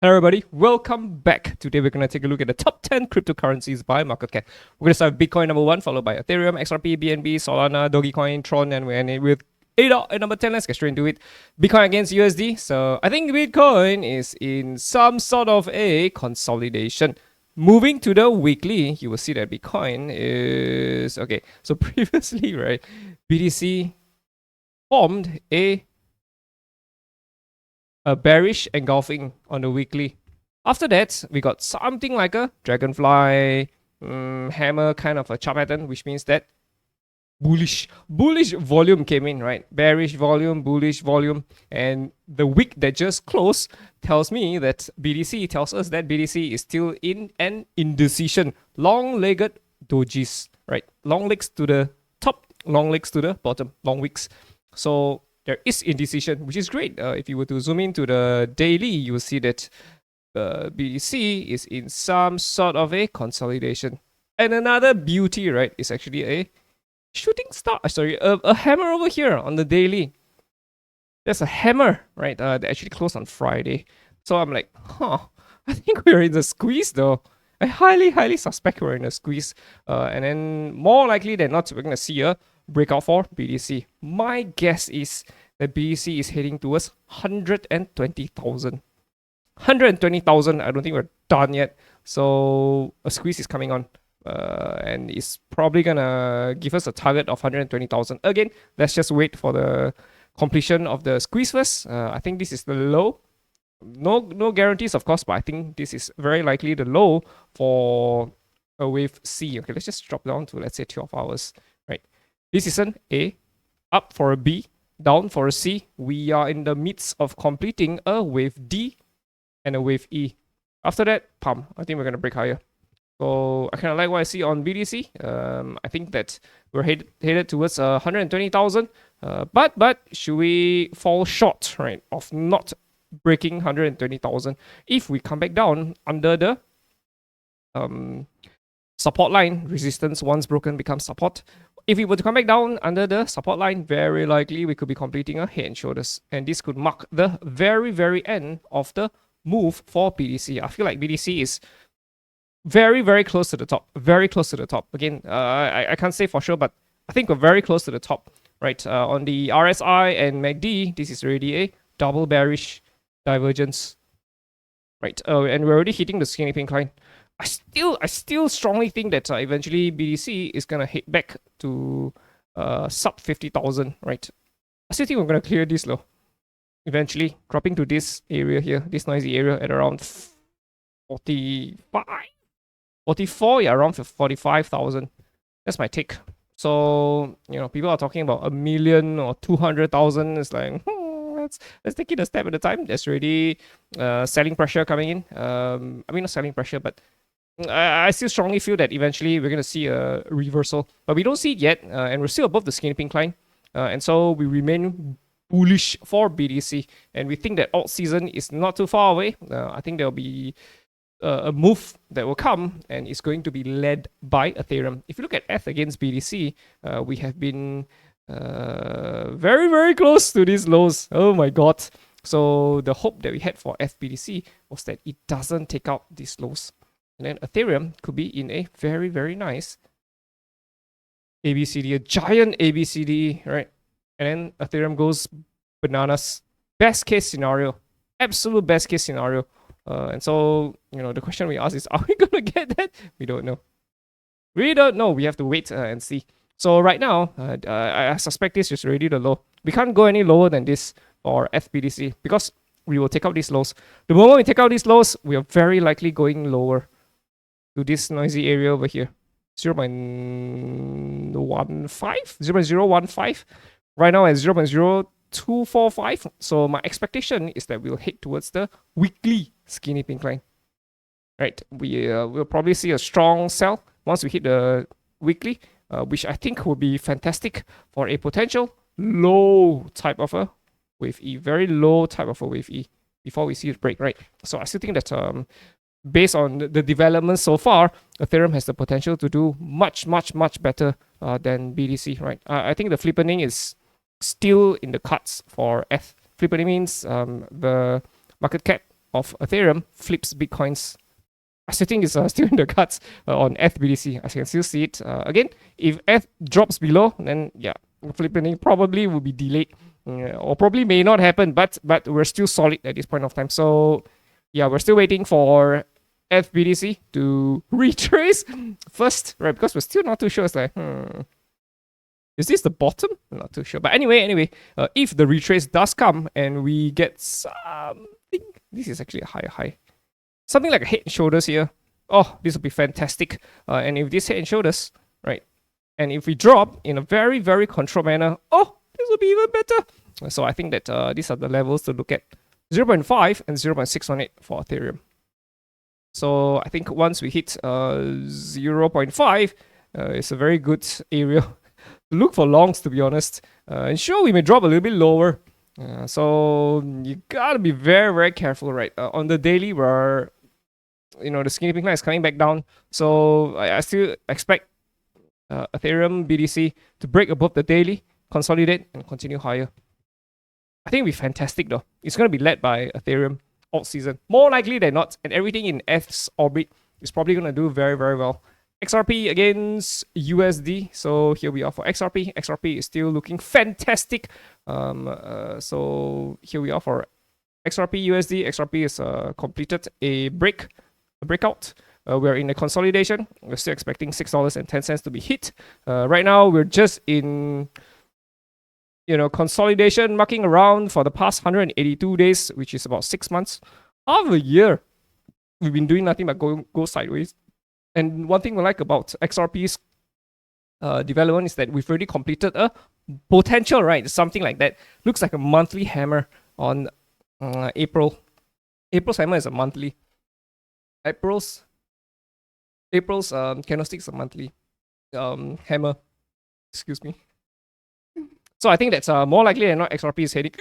Hello everybody, welcome back. Today we're going to take a look at the top 10 cryptocurrencies by market cap. We're going to start with Bitcoin number 1, followed by Ethereum, XRP, BNB, Solana, Dogecoin, Tron, and we end it with ADA at number 10. Let's get straight into it. Bitcoin against USD. So I think Bitcoin is in some sort of a consolidation. Moving to the weekly, you will see that Bitcoin is... Okay, so previously, right, BTC formed a bearish engulfing on the weekly. After that, we got something like a dragonfly hammer kind of a chart pattern, which means that bullish volume came in, right? Bearish volume, bullish volume, and the wick that just closed tells me that BTC tells us that BTC is still in an indecision. Long-legged dojis, right? Long legs to the top, long legs to the bottom, long wicks. So there is indecision, which is great. If you were to zoom into the daily, you will see that BTC is in some sort of a consolidation. And another beauty, right, is actually a shooting star. Sorry, a hammer over here on the daily. There's a hammer, right? That actually closed on Friday. So I'm like, I think we're in the squeeze though. I highly suspect we're in a squeeze. And then more likely than not, we're going to see a breakout for BTC. My guess is that BTC is heading towards 120,000. 120,000, I don't think we're done yet. So a squeeze is coming on. And it's probably gonna give us a target of 120,000. Again, let's just wait for the completion of the squeeze first. I think this is the low. No guarantees, of course, but I think this is very likely the low for a wave C. Okay, let's just drop down to, let's say, 12 hours. Right. This is an A, up for a B, down for a C. We are in the midst of completing a wave D and a wave E. After that, pump. I think we're gonna break higher. So I kind of like what I see on BTC. I think that we're headed towards 120,000. But should we fall short, right, of not breaking 120,000? If we come back down under the support line, resistance once broken becomes support. If we were to come back down under the support line, very likely we could be completing a head and shoulders. And this could mark the very end of the move for BTC. I feel like BTC is very close to the top. Very close to the top. Again, I can't say for sure, but I think we're very close to the top. Right, on the RSI and MACD, this is already a double bearish divergence. Right, and we're already hitting the skinny pink line. I still strongly think that eventually BTC is gonna hit back to sub 50,000. Right, I still think we're gonna clear this low eventually, dropping to this area here, this noisy area at around 44, yeah, around 45,000. That's my take. So, you know, people are talking about 1 million or 200,000. It's like, let's take it a step at a time. There's already selling pressure coming in. I mean, not selling pressure, but I still strongly feel that eventually we're going to see a reversal. But we don't see it yet, and we're still above the skinny pink line. And so we remain bullish for BTC. And we think that alt season is not too far away. I think there'll be a move that will come, and it's going to be led by Ethereum. If you look at ETH against BTC, we have been very close to these lows. Oh my god. So the hope that we had for FBTC was that it doesn't take out these lows. And then Ethereum could be in a very nice ABCD, a giant ABCD, right? And then Ethereum goes bananas. Best case scenario. Absolute best case scenario. And so, you know, the question we ask is, are we going to get that? We don't know. We don't know. We have to wait and see. So right now, I suspect this is already the low. We can't go any lower than this for FBTC because we will take out these lows. The moment we take out these lows, we are very likely going lower to this noisy area over here. 0.15? 0.015. Right now at 0.0245. So my expectation is that we'll head towards the weekly skinny pink line. Right, we'll probably see a strong sell once we hit the weekly, which I think will be fantastic for a potential low type of a wave E, very low type of a wave E before we see it break, right? So I still think that based on the developments so far, Ethereum has the potential to do much better than BTC, right? I think the flippening is still in the cuts for ETH. Flippening means the market cap of Ethereum flips Bitcoins. I still think it's still in the cards on ETH-BTC. As you can still see it. Again, if ETH drops below, then yeah, flipping probably will be delayed. Or probably may not happen, but we're still solid at this point of time. So yeah, we're still waiting for ETH-BTC to retrace first, right? Because we're still not too sure. It's like, is this the bottom? I'm not too sure. But anyway, if the retrace does come and we get something, this is actually a higher high. Something like a head and shoulders here. Oh, this will be fantastic. And if this head and shoulders, right? And if we drop in a very, very controlled manner, oh, this will be even better. So I think that these are the levels to look at. 0.5 and 0.618 for Ethereum. So I think once we hit 0.5, it's a very good area to look for longs, to be honest. And sure, we may drop a little bit lower. So you gotta be very, very careful, right? On the daily, we're, the skinny pink line is coming back down. So I still expect Ethereum BTC to break above the daily, consolidate, and continue higher. I think it'll be fantastic though. It's going to be led by Ethereum alt season. More likely than not, and everything in ETH's orbit is probably going to do very, very well. XRP against USD. So here we are for XRP. XRP is still looking fantastic. So here we are for XRP USD. XRP has completed a breakout. We're in a consolidation. We're still expecting $6.10 to be hit. Right now, we're just in consolidation, marking around for the past 182 days, which is about 6 months. Half a year, we've been doing nothing but go sideways. And one thing we like about XRP's development is that we've already completed a potential, right? Something like that. Looks like a monthly hammer on April. April's hammer is a monthly. April's candlesticks a monthly hammer. Excuse me. So I think that's more likely than not XRP is heading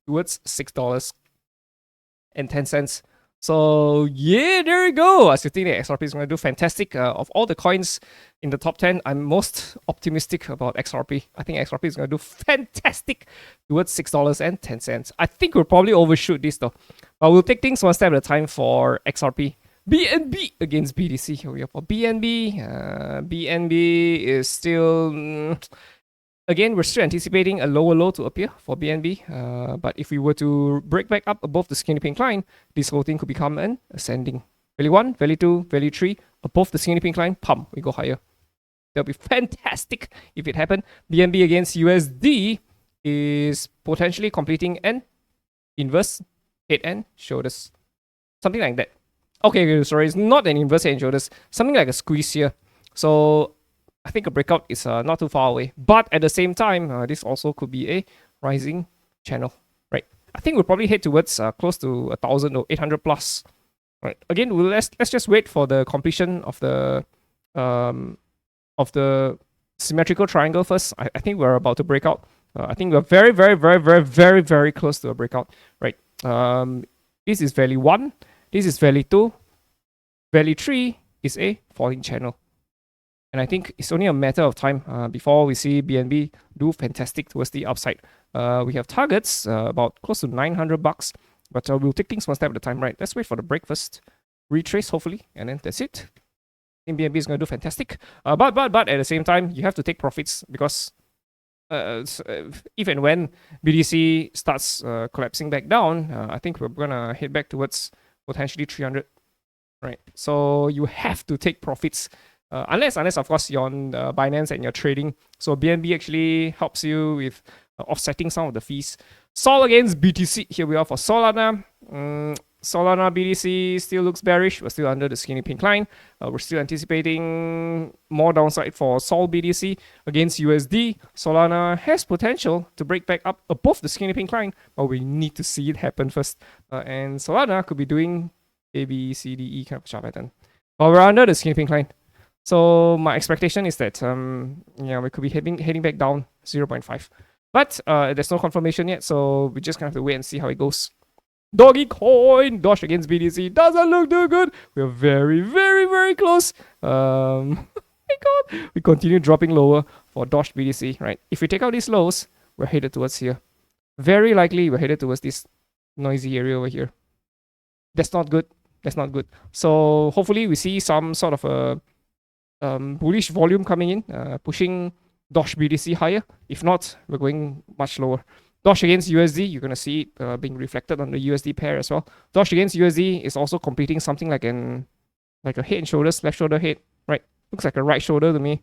towards $6.10. So yeah, there you go. I still think that XRP is going to do fantastic. Of all the coins in the top 10, I'm most optimistic about XRP. I think XRP is going to do fantastic towards $6.10. I think we'll probably overshoot this though. But we'll take things one step at a time for XRP. BNB against BTC. Here we are for BNB. BNB is still... Again, we're still anticipating a lower low to appear for BNB. But if we were to break back up above the skinny pink line, this whole thing could become an ascending. Value 1, value 2, value 3, above the skinny pink line, pump, we go higher. That'll be fantastic if it happened. BNB against USD is potentially completing an inverse head and shoulders. Something like that. Okay, sorry, it's not an inverse head and shoulders. Something like a squeeze here. So I think a breakout is not too far away. But at the same time, this also could be a rising channel, right? I think we'll probably head towards close to 1,000 or 800 plus. Right. Again, let's just wait for the completion of the symmetrical triangle first. I think we're about to break out. I think we're very, very, very, very, very, very close to a breakout, right? This is value 1. This is value 2. Value 3 is a falling channel. And I think it's only a matter of time before we see BNB do fantastic towards the upside. We have targets about close to $900, but we'll take things one step at a time, right? Let's wait for the break first. Retrace, hopefully, and then that's it. I think BNB is going to do fantastic. But at the same time, you have to take profits because if and when BTC starts collapsing back down, I think we're going to head back towards potentially 300, right? So you have to take profits. Unless of course you're on Binance and you're trading. So BNB actually helps you with offsetting some of the fees. Sol against BTC. Here we are for Solana. Solana BTC still looks bearish. We're still under the skinny pink line. We're still anticipating more downside for Sol BTC against USD. Solana has potential to break back up above the skinny pink line, but we need to see it happen first. And Solana could be doing A, B, C, D, E kind of chart pattern. But we're under the skinny pink line. So my expectation is that we could be heading back down 0.5. But there's no confirmation yet, so we just kind of have to wait and see how it goes. Doggy coin, DOGE against BTC doesn't look too good. We're very, very, very close. Oh my god. We continue dropping lower for DOGE BTC, right? If we take out these lows, we're headed towards here. Very likely we're headed towards this noisy area over here. That's not good. That's not good. So hopefully we see some sort of a bullish volume coming in, pushing DOGE BTC higher. If not, we're going much lower. DOGE against USD, you're going to see it being reflected on the USD pair as well. DOGE against USD is also completing something like a head and shoulders, left shoulder, head, right? Looks like a right shoulder to me,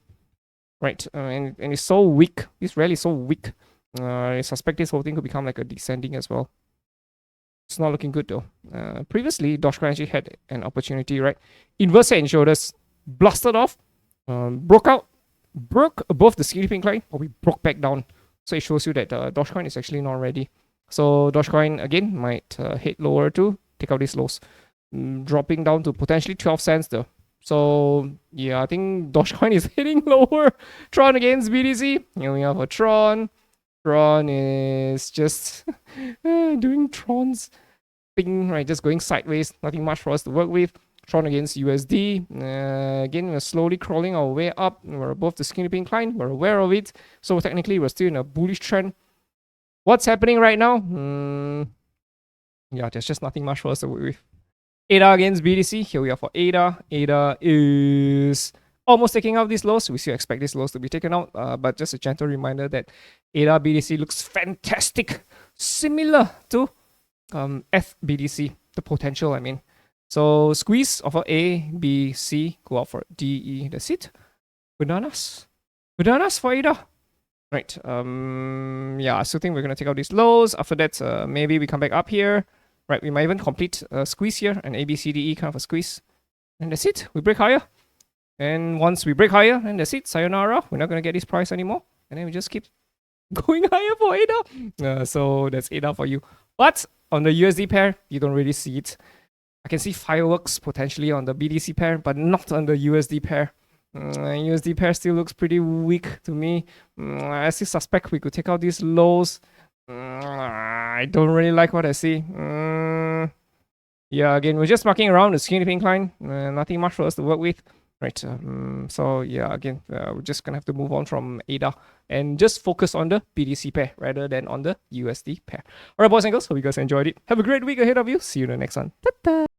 right? And it's so weak. It's really so weak. I suspect this whole thing could become like a descending as well. It's not looking good though. Previously, Dogecoin actually had an opportunity, right? Inverse head and shoulders, blasted off, broke out, broke above the skinny pink line, or we broke back down. So it shows you that Dogecoin is actually not ready. So Dogecoin again might hit lower to take out these lows, dropping down to potentially 12 cents though. So yeah, I think Dogecoin is hitting lower. Tron against BTC. Here we have a Tron. Tron is just doing Tron's thing, right? Just going sideways. Nothing much for us to work with. Tron against USD. Again, we're slowly crawling our way up. We're above the skinny pink line. We're aware of it. So technically, we're still in a bullish trend. What's happening right now? Yeah, there's just nothing much for us to work with. ADA against BTC. Here we are for ADA. ADA is almost taking out these lows. We still expect these lows to be taken out. But just a gentle reminder that ADA BTC looks fantastic. Similar to FBTC. The potential, I mean. So squeeze of A, B, C, go out for D, E. That's it. Bananas. Bananas for ADA. Right. Yeah, I still think we're gonna take out these lows. After that, maybe we come back up here. Right, we might even complete a squeeze here, an A, B, C, D, E kind of a squeeze. And that's it. We break higher. And once we break higher, and that's it. Sayonara. We're not gonna get this price anymore. And then we just keep going higher for ADA. So that's ADA for you. But on the USD pair, you don't really see it. I can see fireworks potentially on the BTC pair, but not on the USD pair. USD pair still looks pretty weak to me. I still suspect we could take out these lows. I don't really like what I see. Yeah, again, we're just marking around the skinny pink line. Nothing much for us to work with. Right, so yeah, again, we're just gonna have to move on from ADA and just focus on the BTC pair rather than on the USD pair. Alright, boys and girls, hope you guys enjoyed it. Have a great week ahead of you. See you in the next one. Ta-ta.